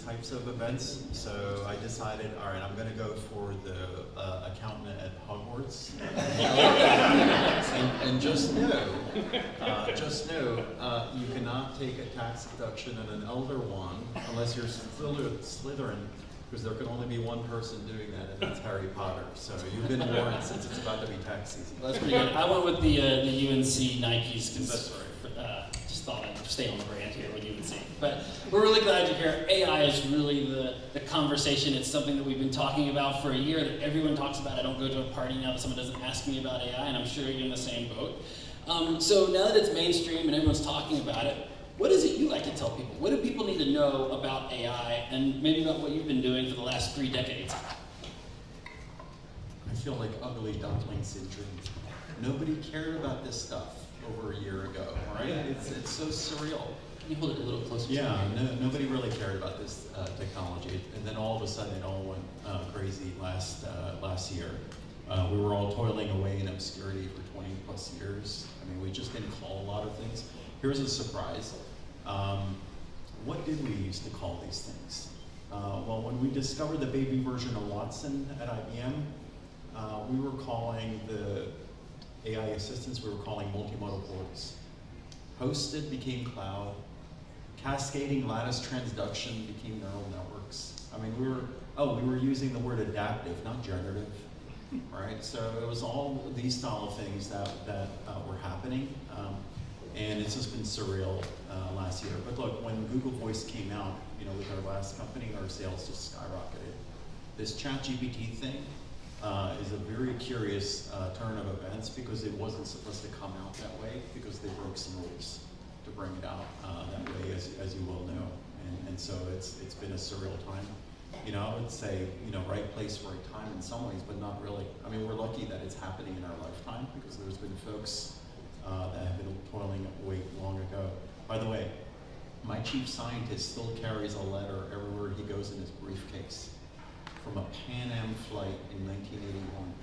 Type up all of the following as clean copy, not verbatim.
types of events. So I decided, all right, I'm going to go for the accountant at Hogwarts. and just know, you cannot take a tax deduction and an elder wand unless you're Slytherin, because there can only be one person doing that, and that's Harry Potter. So you've been warned since it's about to be tax season. Well, that's pretty good. I went with the UNC Nikes because just thought I'd stay on the brand here with UNC. But we're really glad you're here. AI is really the conversation. It's something that we've been talking about for a year, that everyone talks about. I don't go to a party now that someone doesn't ask me about AI, and I'm sure you're in the same boat. So now that it's mainstream and everyone's talking about it, what is it you like to tell people? What do people need to know about AI, and maybe about what you've been doing for the last 3 decades? I feel like ugly duckling syndrome. Nobody cared about this stuff over a year ago, right? It's so surreal. Can you hold it a little closer? Yeah, nobody really cared about this technology, and then all of a sudden it all went crazy last year. We were all toiling away in obscurity for 20 plus years. I mean, we just didn't call a lot of things. Here's a surprise. What did we used to call these things? Well, when we discovered the baby version of Watson at IBM, we were calling the AI assistants, we were calling multimodal boards. Hosted became cloud. Cascading lattice transduction became neural networks. I mean, we were using the word adaptive, not generative, right? So it was all these style of things that were happening, and it's just been surreal last year. But look, when Google Voice came out, with our last company, our sales just skyrocketed. This ChatGPT thing is a very curious turn of events, because it wasn't supposed to come out that way, because they broke some rules to bring it out that way, as you well know. And so it's been a surreal time. I would say, right place, right time in some ways, but not really. I mean, we're lucky that it's happening in our lifetime, because there's been folks that have been toiling away long ago. By the way, my chief scientist still carries a letter everywhere he goes in his briefcase from a Pan Am flight in 1981.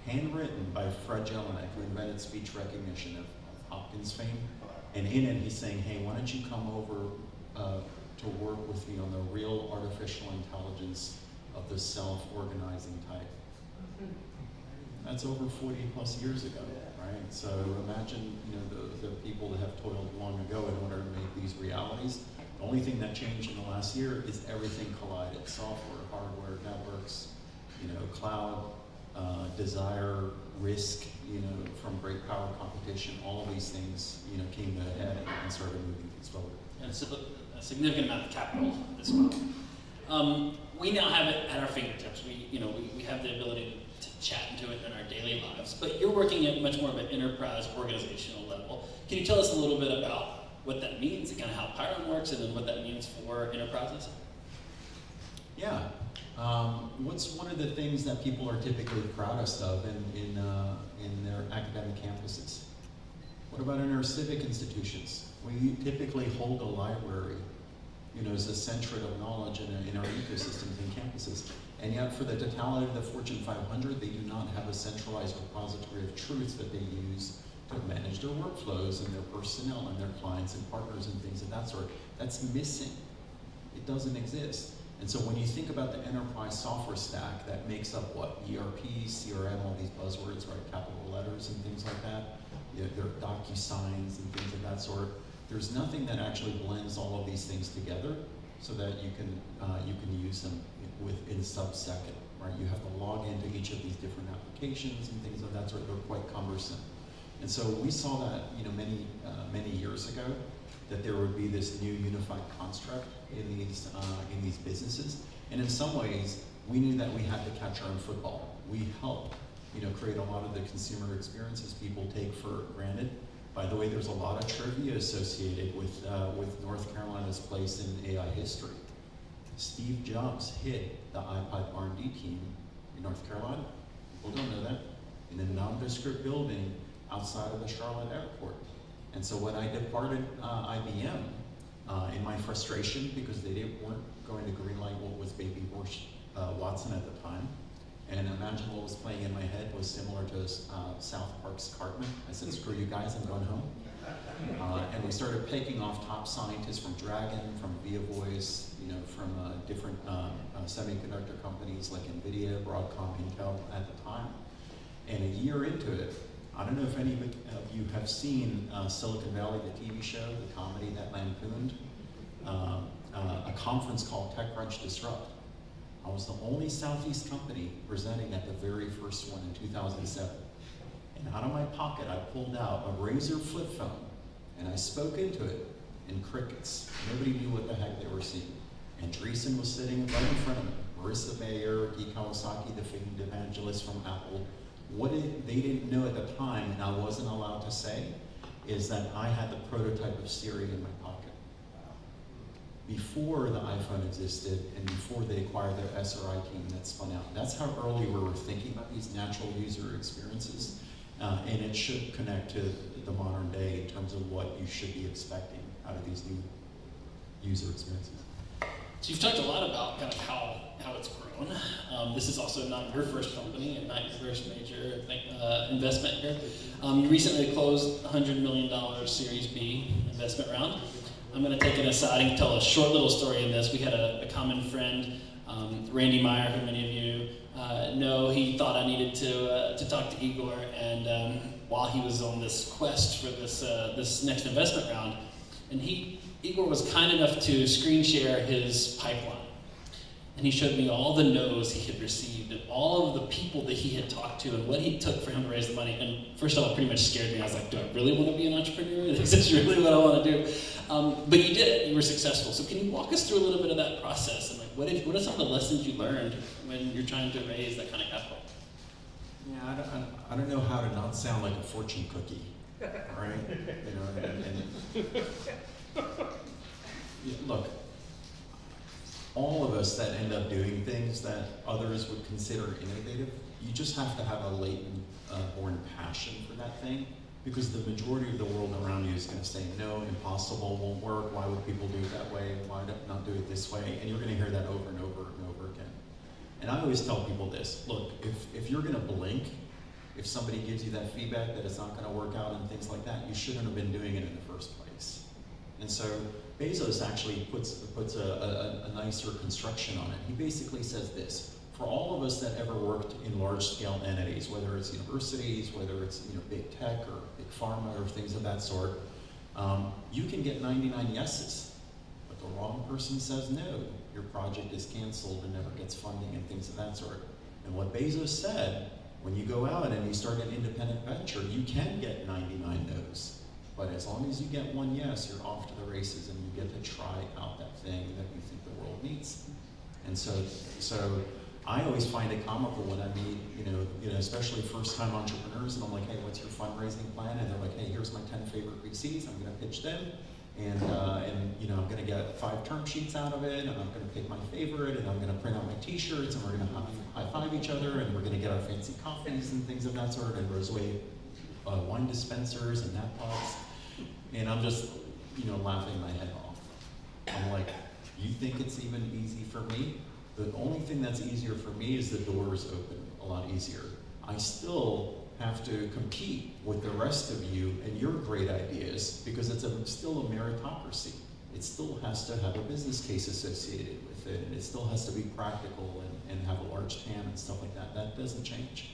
Handwritten by Fred Jelinek, who invented speech recognition of Hopkins fame. And in it, he's saying, hey, why don't you come over to work with me on the real artificial intelligence of the self-organizing type. That's over 40 plus years ago, right? So imagine, the people that have toiled long ago in order to make these realities. The only thing that changed in the last year is everything collided: software, hardware, networks, cloud, desire, risk, from great power competition. All of these things, came to a head and started moving things forward. And it's a significant amount of capital as well. We now have it at our fingertips. We have the ability to chat into it in our daily lives. But you're working at much more of an enterprise organizational level. Can you tell us a little bit about what that means, and kind of how Pryon works, and then what that means for enterprises? Yeah. What's one of the things that people are typically proudest of in their academic campuses? What about in our civic institutions? We typically hold a library, as a center of knowledge in our ecosystems and campuses. And yet, for the totality of the Fortune 500, they do not have a centralized repository of truths that they use to manage their workflows and their personnel and their clients and partners and things of that sort. That's missing. It doesn't exist. And so when you think about the enterprise software stack that makes up what? ERP, CRM, all these buzzwords, right? Capital letters and things like that. There are DocuSigns and things of that sort. There's nothing that actually blends all of these things together so that you can use them within sub-second, right? You have to log into each of these different applications and things of that sort. They're quite cumbersome. And so we saw that, many years ago, that there would be this new unified construct in these businesses. And in some ways, we knew that we had to catch our own football. We helped, create a lot of the consumer experiences people take for granted. By the way, there's a lot of trivia associated with North Carolina's place in AI history. Steve Jobs hid the iPod R&D team in North Carolina. People don't know that. In a nondescript building outside of the Charlotte airport. And so when I departed IBM, in my frustration, because they weren't going to greenlight what was Baby Watson at the time, and imagine what was playing in my head was similar to South Park's Cartman. I said, screw you guys, I'm going home. And we started picking off top scientists from Dragon, from Via Voice, from different semiconductor companies like NVIDIA, Broadcom, Intel at the time. And a year into it, I don't know if any of you have seen Silicon Valley, the TV show, the comedy that lampooned, a conference called TechCrunch Disrupt. I was the only Southeast company presenting at the very first one in 2007. And out of my pocket, I pulled out a Razr flip phone, and I spoke into it, and crickets. Nobody knew what the heck they were seeing. And Dreesen was sitting right in front of me. Marissa Mayer, Guy Kawasaki, the famed evangelist from Apple. What they didn't know at the time, and I wasn't allowed to say, is that I had the prototype of Siri in my pocket. Before the iPhone existed, and before they acquired their SRI team that spun out. That's how early we were thinking about these natural user experiences. And it should connect to the modern day in terms of what you should be expecting out of these new user experiences. So you've talked a lot about kind of how it's grown. This is also not your first company and not your first major investment here. You recently closed a $100 million Series B investment round. I'm going to take an aside and tell a short little story in this. We had a common friend, Randy Meyer, who many of you know. He thought I needed to talk to Igor, and while he was on this quest for this next investment round, and Igor was kind enough to screen share his pipeline. And he showed me all the no's he had received and all of the people that he had talked to and what he took for him to raise the money. And first of all, it pretty much scared me. I was like, do I really want to be an entrepreneur? Is this really what I want to do? But you did it. You were successful. So can you walk us through a little bit of that process? And like, what are some of the lessons you learned when you're trying to raise that kind of capital? Yeah, I don't know how to not sound like a fortune cookie, right? Look, all of us that end up doing things that others would consider innovative, you just have to have a latent born passion for that thing, because the majority of the world around you is going to say, no, impossible, won't work, why would people do it that way, why not do it this way, and you're going to hear that over and over and over again. And I always tell people this, look, if you're going to blink, if somebody gives you that feedback that it's not going to work out and things like that, you shouldn't have been doing it in the first place. And so Bezos actually puts a nicer construction on it. He basically says this: for all of us that ever worked in large-scale entities, whether it's universities, whether it's big tech or big pharma or things of that sort, you can get 99 yeses, but the wrong person says no. Your project is canceled and never gets funding and things of that sort. And what Bezos said, when you go out and you start an independent venture, you can get 99 no's. But as long as you get one yes, you're off to the races and you get to try out that thing that you think the world needs. And so I always find it comical when I meet, especially first-time entrepreneurs, and I'm like, hey, what's your fundraising plan? And they're like, hey, here's my 10 favorite VCs. I'm going to pitch them, and I'm going to get 5 term sheets out of it, and I'm going to pick my favorite, and I'm going to print out my T-shirts, and we're going to high-five each other, and we're going to get our fancy coffees and things of that sort, and Roseway wine dispensers and nap pots. And I'm just, laughing my head off. I'm like, you think it's even easy for me? The only thing that's easier for me is the doors open a lot easier. I still have to compete with the rest of you and your great ideas, because it's still a meritocracy. It still has to have a business case associated with it, and it still has to be practical and have a large TAM and stuff like that. That doesn't change.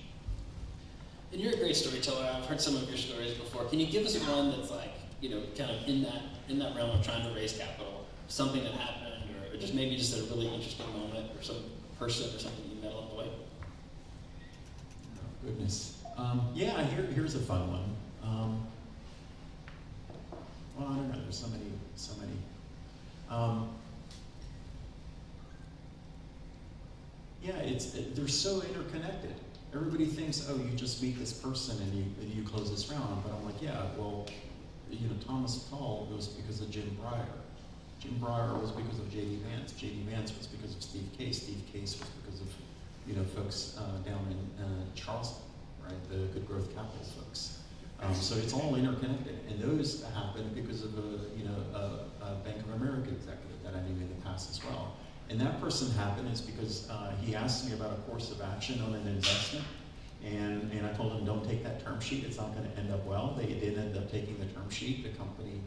And you're a great storyteller. I've heard some of your stories before. Can you give us one that's like, kind of in that realm of trying to raise capital, something that happened, or just maybe just a really interesting moment, or some person or something you met along the way? Oh, goodness. Here's a fun one. Well, I don't know. There's so many. They're so interconnected. Everybody thinks, oh, you just meet this person and you close this round. But I'm like, yeah, well, Thomas Paul was because of Jim Breyer. Jim Breyer was because of J.D. Vance. J.D. Vance was because of Steve Case. Steve Case was because of, folks down in Charleston, right? The Good Growth Capital folks. So it's all interconnected. And those happened because of a Bank of America executive that I knew in the past as well. And that person happened is because he asked me about a course of action on an investment, and I told him, don't take that term sheet, it's not going to end up well. They did end up taking the term term sheet. The company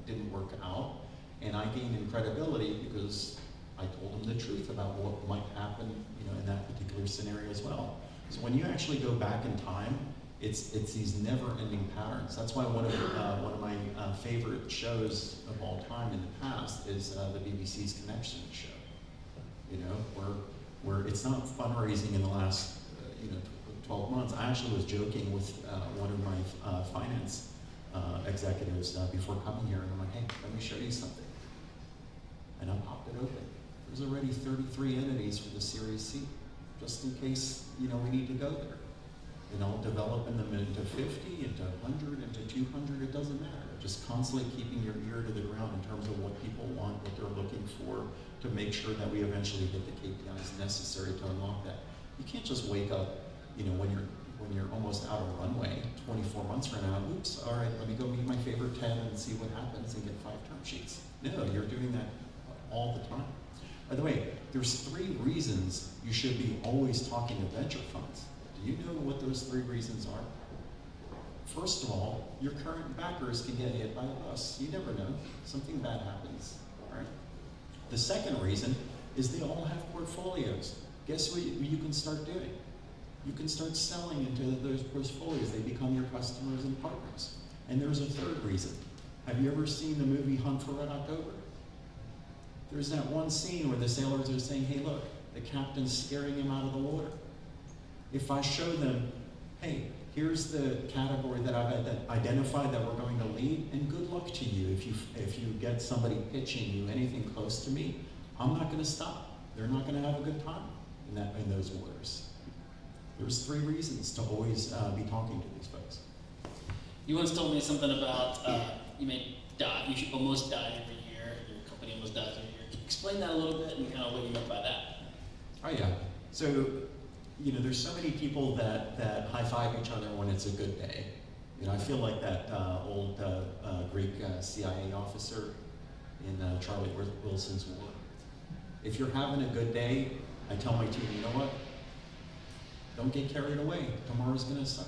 didn't work out, and I gained in credibility because I told them the truth about what might happen, in that particular scenario as well. So when you actually go back in time, it's these never-ending patterns. That's why one of my favorite shows of all time in the past is the BBC's Connection show. Where it's not fundraising in the last 12 months. I actually was joking with one of my finance executives before coming here, and I'm like, hey, let me show you something. And I popped it open. There's already 33 entities for the Series C, just in case we need to go there. Developing them into 50, into 100, into 200, it doesn't matter. Just constantly keeping your ear to the ground in terms of what people want, what they're looking for, to make sure that we eventually hit the KPIs necessary to unlock that. You can't just wake up, when you're almost out of runway, 24 months from now, oops, all right, let me go meet my favorite 10 and see what happens and get 5 term sheets. No, you're doing that all the time. By the way, there's 3 reasons you should be always talking to venture funds. Do you know what those 3 reasons are? First of all, your current backers can get hit by a bus. You never know. Something bad happens, right? The second reason is they all have portfolios. Guess what you can start doing? You can start selling into those portfolios. They become your customers and partners. And there's a third reason. Have you ever seen the movie Hunt for Red October? There's that one scene where the sailors are saying, hey, look, the captain's scaring him out of the water. If I show them, hey, here's the category that I've identified that we're going to lead, and good luck to you if you get somebody pitching you anything close to me, I'm not going to stop. They're not going to have a good time in those waters. There's 3 reasons to always be talking to these folks. You once told me something about you may die. You should almost die every year. Your company almost dies every year. Can you explain that a little bit and kind of what you meant by that? Oh yeah. So there's so many people that high-five each other when it's a good day. I feel like that old Greek CIA officer in Charlie Wilson's War. If you're having a good day, I tell my team, you know what? Don't get carried away. Tomorrow's gonna suck.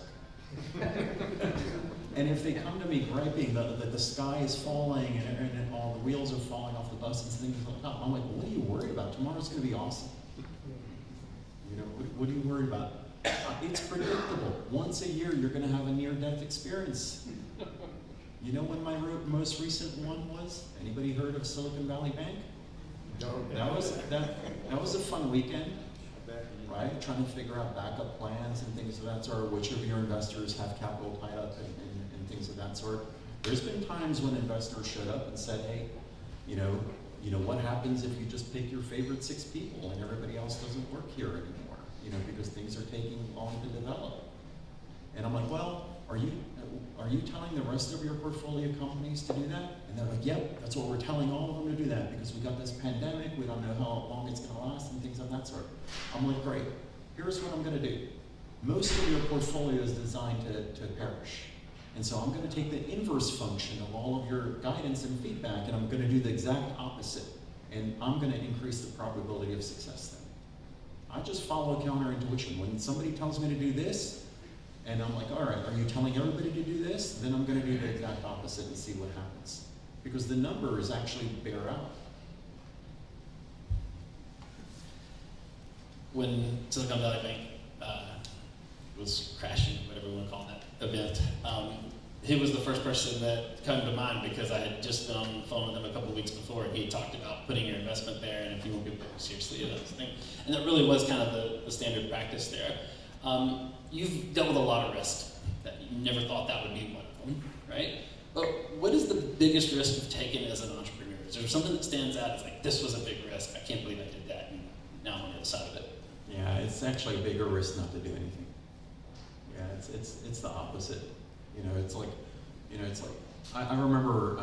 And if they come to me griping that the sky is falling and all the wheels are falling off the bus and things like that, I'm like, well, what are you worried about? Tomorrow's gonna be awesome. What are you worried about? It's predictable. Once a year, you're going to have a near-death experience. You know when my most recent one was? Anybody heard of Silicon Valley Bank? No. That was a fun weekend, right? Trying to figure out backup plans and things of that sort. Which of your investors have capital tied up and things of that sort. There's been times when investors showed up and said, hey, what happens if you just pick your favorite 6 people and everybody else doesn't work here anymore? Because things are taking long to develop. And I'm like, well, are you telling the rest of your portfolio companies to do that? And they're like, yep, that's what we're telling all of them to do that because we got this pandemic, we don't know how long it's gonna last and things of that sort. I'm like, great, here's what I'm gonna do. Most of your portfolio is designed to perish. And so I'm gonna take the inverse function of all of your guidance and feedback and I'm gonna do the exact opposite. And I'm gonna increase the probability of success then. I just follow counterintuition. When somebody tells me to do this, and I'm like, all right, are you telling everybody to do this? Then I'm going to do the exact opposite and see what happens. Because the numbers actually bear out. When Silicon Valley Bank was crashing, whatever you want to call that event, he was the first person that came to mind because I had just been on the phone with him a couple of weeks before and he talked about putting your investment there and if you want people to seriously about this thing. And that really was kind of the standard practice there. You've dealt with a lot of risk that you never thought that would be one of them, right? But what is the biggest risk you've taken as an entrepreneur? Is there something that stands out as like, this was a big risk, I can't believe I did that, and now I'm on the other side of it? Yeah, it's actually a bigger risk not to do anything. Yeah, it's the opposite. It's like, I remember,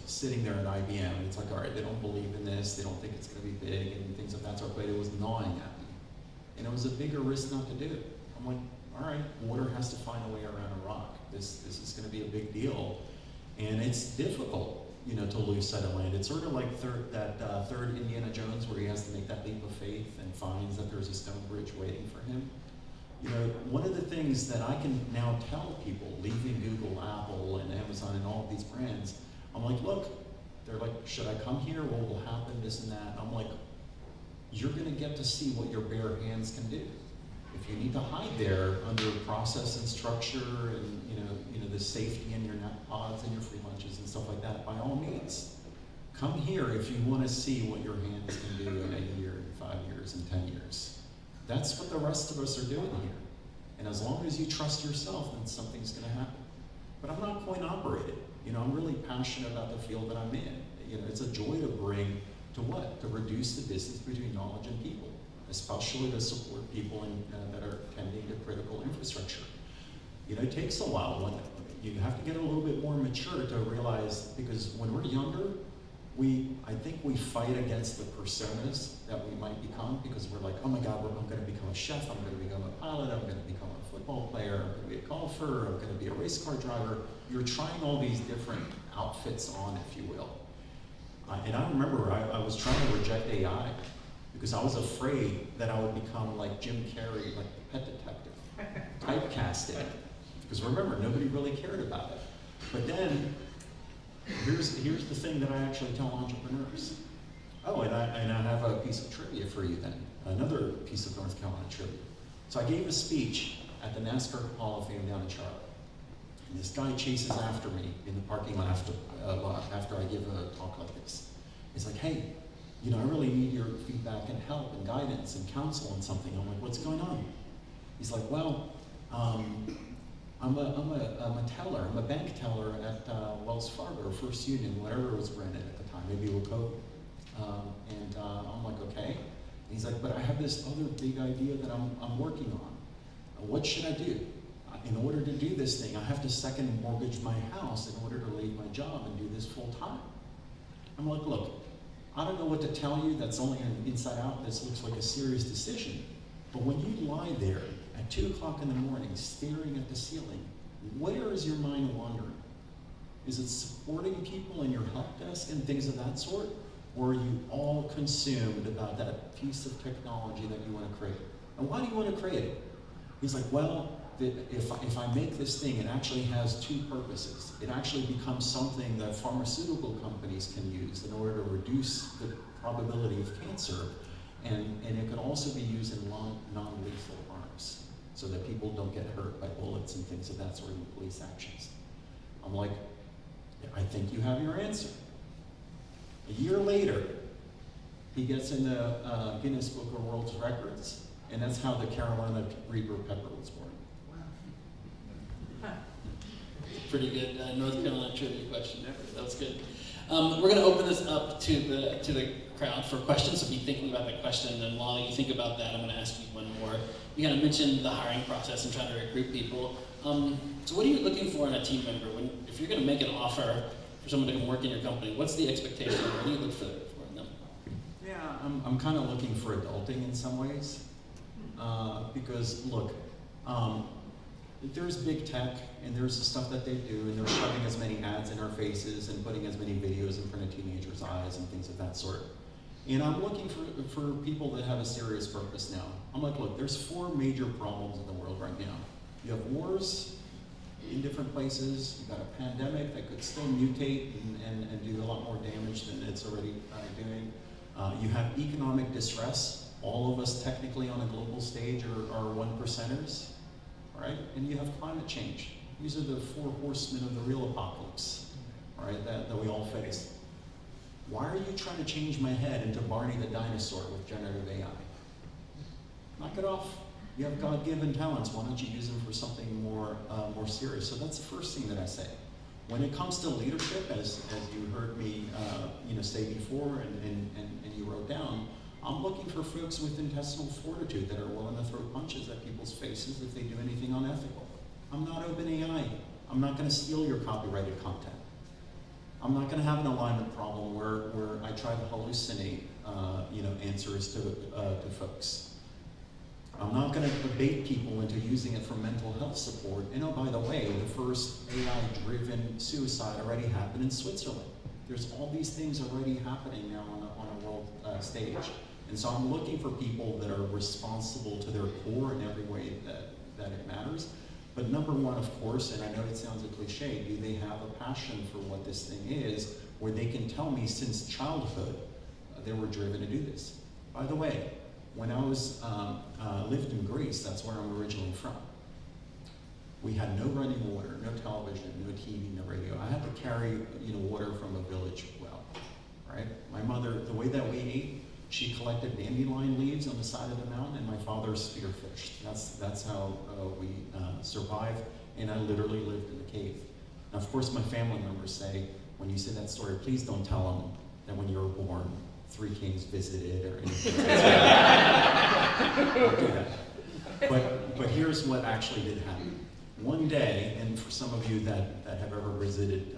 sitting there at IBM, and it's like, all right, they don't believe in this, they don't think it's going to be big, and things of that sort, but it was gnawing at me. And it was a bigger risk not to do it. I'm like, all right, water has to find a way around a rock. This is going to be a big deal. And it's difficult, to lose sight of land. It's sort of like third Indiana Jones where he has to make that leap of faith and finds that there's a stone bridge waiting for him. One of the things that I can now tell people leaving Google, Apple, and Amazon these brands. I'm like, look, they're like, should I come here? What will happen, this and that? And I'm like, you're gonna get to see what your bare hands can do. If you need to hide there under process and structure and the safety in your nap pods and your free lunches and stuff like that, by all means, come here if you want to see what your hands can do in a year, in 5 years, and 10 years. That's what the rest of us are doing here. And as long as you trust yourself, then something's going to happen. But I'm not coin operated. I'm really passionate about the field that I'm in. It's a joy to bring to what? To reduce the distance between knowledge and people, especially to support people that are tending to critical infrastructure. It takes a while. When you have to get a little bit more mature to realize, because when we're younger, I think we fight against the personas that we might become, because we're like, oh my God, I'm going to become a chef, I'm going to become a pilot, I'm going to become a football player, I'm going to be a golfer, I'm going to be a race car driver. You're trying all these different outfits on, if you will. And I remember I was trying to reject AI because I was afraid that I would become like Jim Carrey, like the Pet Detective, typecasted. Because remember, nobody really cared about it. But then, here's the thing that I actually tell entrepreneurs. Oh, and I have a piece of trivia for you then. Another piece of North Carolina trivia. So I gave a speech at the NASCAR Hall of Fame down in Charlotte. And this guy chases after me in the parking lot after I give a talk like this. He's like, hey, I really need your feedback and help and guidance and counsel on something. I'm like, what's going on? He's like, well, I'm a teller. I'm a bank teller at Wells Fargo, First Union, whatever it was branded at the time, maybe Wacoke. And I'm like, okay. And he's like, but I have this other big idea that I'm working on. What should I do? In order to do this thing, I have to second mortgage my house in order to leave my job and do this full time. I'm like, look, I don't know what to tell you. That's only an inside out. This looks like a serious decision. But when you lie there at 2 o'clock in the morning, staring at the ceiling, where is your mind wandering? Is it supporting people in your help desk and things of that sort? Or are you all consumed about that piece of technology that you want to create? And why do you want to create it? He's like, well, if I make this thing, it actually has 2 purposes. It actually becomes something that pharmaceutical companies can use in order to reduce the probability of cancer. And it could also be used in non-lethal arms, so that people don't get hurt by bullets and things of that sort in police actions. I'm like, I think you have your answer. A year later, he gets in the Guinness Book of World Records, and that's how the Carolina Reaper pepper was born. Wow. Pretty good North Carolina trivia question there. That was good. We're going to open this up to the crowd for questions, so be thinking about that question, and while you think about that, I'm going to ask you one more. You kind of mentioned the hiring process and trying to recruit people. So what are you looking for in a team member? If you're going to make an offer for someone to come work in your company, what's the expectation? What do you look for in them? Yeah, I'm kind of looking for adulting in some ways. Because look, there's big tech and there's the stuff that they do, and they're shoving as many ads in our faces and putting as many videos in front of teenagers' eyes and things of that sort. And I'm looking for people that have a serious purpose now. I'm like, look, there's 4 major problems in the world right now. You have wars in different places, you've got a pandemic that could still mutate and do a lot more damage than it's already doing. You have economic distress. All of us technically on a global stage are 1%ers, right? And you have climate change. These are the 4 horsemen of the real apocalypse, right, that we all face. Why are you trying to change my head into Barney the dinosaur with generative AI? Knock it off. You have God-given talents. Why don't you use them for something more serious? So that's the first thing that I say. When it comes to leadership, as you heard me say before and you wrote down, I'm looking for folks with intestinal fortitude that are willing to throw punches at people's faces if they do anything unethical. I'm not OpenAI. I'm not going to steal your copyrighted content. I'm not going to have an alignment problem where I try to hallucinate answers to folks. I'm not going to debate people into using it for mental health support. And oh, by the way, the first AI-driven suicide already happened in Switzerland. There's all these things already happening now on a world stage. And so I'm looking for people that are responsible to their core in every way that it matters. But number one, of course, and I know it sounds a cliche, do they have a passion for what this thing is, where they can tell me since childhood they were driven to do this? By the way, when I was lived in Greece, that's where I'm originally from. We had no running water, no television, no TV, no radio. I had to carry water from a village well, right? My mother, the way that we ate, she collected dandelion leaves on the side of the mountain, and my father spearfished. That's how we survived, and I literally lived in a cave. Now, of course, my family members say, when you say that story, please don't tell them that when you were born, 3 kings visited or anything. Don't do that. But here's what actually did happen. One day, and for some of you that have ever visited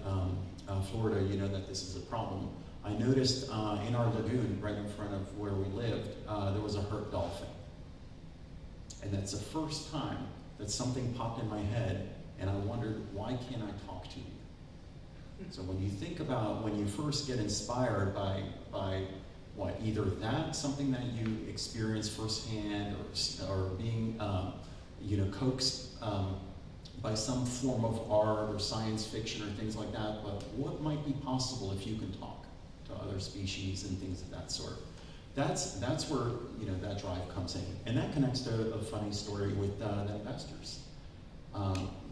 Florida, you know that this is a problem. I noticed in our lagoon, right in front of where we lived, there was a hurt dolphin. And that's the first time that something popped in my head, and I wondered, why can't I talk to you? So when you think about when you first get inspired by what, either that, something that you experience firsthand, or being coaxed by some form of art or science fiction or things like that, but what might be possible if you can talk to other species and things of that sort? That's where that drive comes in, and that connects to a funny story with the investors.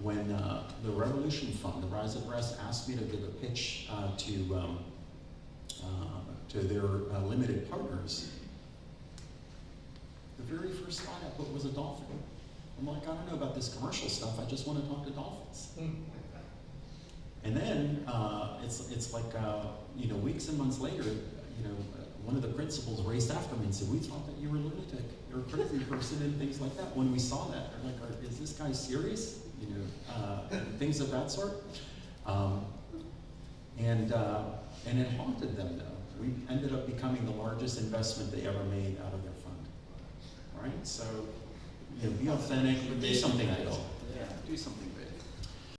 When the Revolution Fund, the Rise of Rest, asked me to give a pitch to their limited partners, the very first slide I put was a dolphin. I'm like, I don't know about this commercial stuff, I just want to talk to dolphins. And then it's like weeks and months later, one of the principals raced after me and said, we thought that you were a lunatic, you're a crazy person, and things like that. When we saw that, they're like, is this guy serious? Things of that sort. And it haunted them, though. We ended up becoming the largest investment they ever made out of their fund. Right? So, be authentic, do something real. Yeah, do something